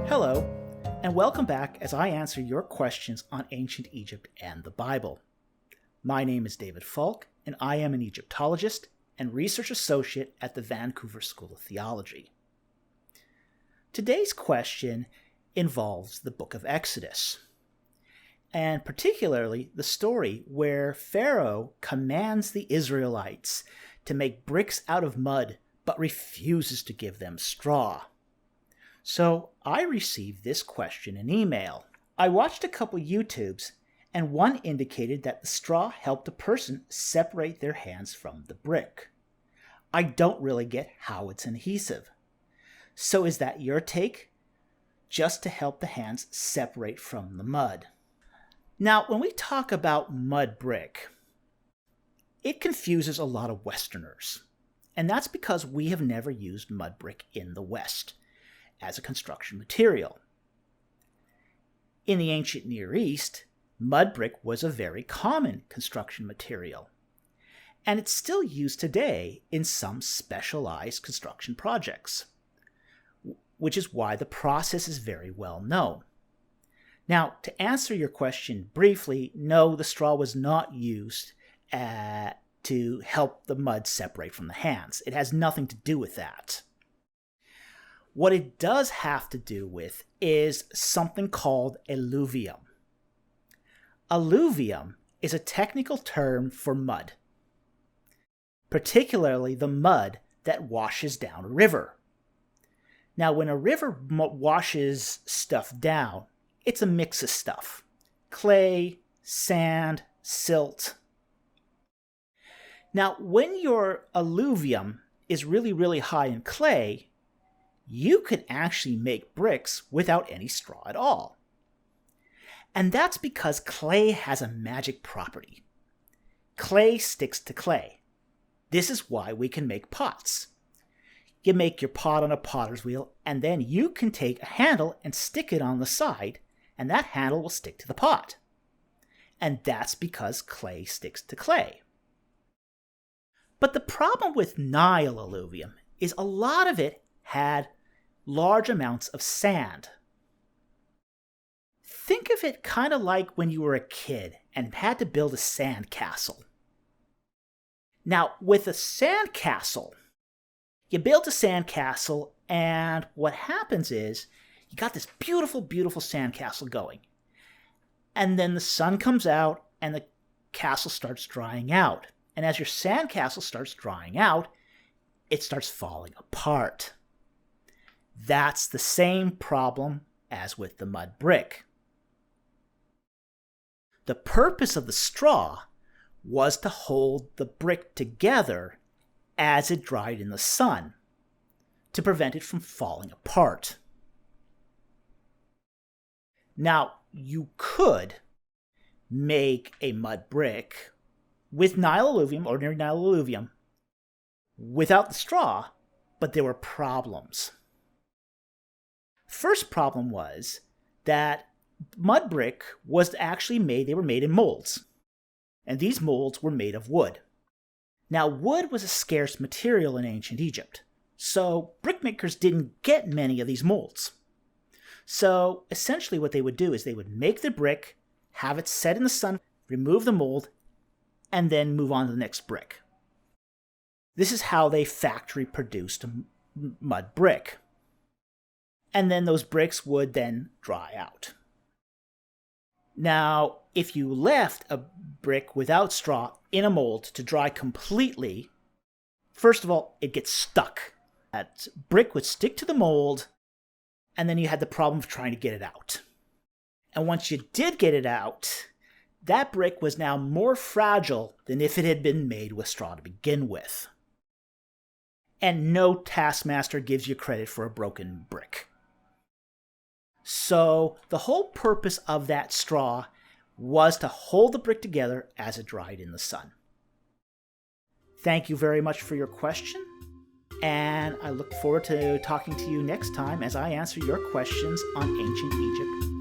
Hello, and welcome back as I answer your questions on ancient Egypt and the Bible. My name is David Falk, and I am an Egyptologist and research associate at the Vancouver School of Theology. Today's question involves the book of Exodus, and particularly the story where Pharaoh commands the Israelites to make bricks out of mud but refuses to give them straw. So I received this question in email. I watched a couple YouTubes, and one indicated that the straw helped a person separate their hands from the brick. I don't really get how it's adhesive. So is that your take? Just to help the hands separate from the mud. Now, when we talk about mud brick, it confuses a lot of Westerners. And that's because we have never used mud brick in the West as a construction material. In the ancient Near East, mud brick was a very common construction material, and it's still used today in some specialized construction projects, which is why the process is very well known. Now, to answer your question briefly, no, the straw was not used to help the mud separate from the hands. It has nothing to do with that. What it does have to do with is something called alluvium. Alluvium is a technical term for mud, particularly the mud that washes down a river. Now, when a river washes stuff down, it's a mix of stuff: clay, sand, silt. Now, when your alluvium is really, really high in clay, you can actually make bricks without any straw at all. And that's because clay has a magic property. Clay sticks to clay. This is why we can make pots. You make your pot on a potter's wheel, and then you can take a handle and stick it on the side, and that handle will stick to the pot. And that's because clay sticks to clay. But the problem with Nile alluvium is a lot of it had large amounts of sand. Think of it kind of like when you were a kid and had to build a sand castle. Now, with a sand castle, you build a sand castle, and what happens is you got this beautiful, beautiful sand castle going. And then the sun comes out and the castle starts drying out. And as your sand castle starts drying out, it starts falling apart. That's the same problem as with the mud brick. The purpose of the straw was to hold the brick together as it dried in the sun, to prevent it from falling apart. Now, you could make a mud brick with Nile alluvium, ordinary Nile alluvium, without the straw, but there were problems. First problem was that mud brick was actually they were made in molds. And these molds were made of wood. Now, wood was a scarce material in ancient Egypt, so brickmakers didn't get many of these molds. So essentially what they would do is they would make the brick, have it set in the sun, remove the mold, and then move on to the next brick. This is how they factory produced mud brick. And then those bricks would then dry out. Now, if you left a brick without straw in a mold to dry completely, first of all, it gets stuck. That brick would stick to the mold, and then you had the problem of trying to get it out. And once you did get it out, that brick was now more fragile than if it had been made with straw to begin with. And no taskmaster gives you credit for a broken brick. So the whole purpose of that straw was to hold the brick together as it dried in the sun. Thank you very much for your question, and I look forward to talking to you next time as I answer your questions on ancient Egypt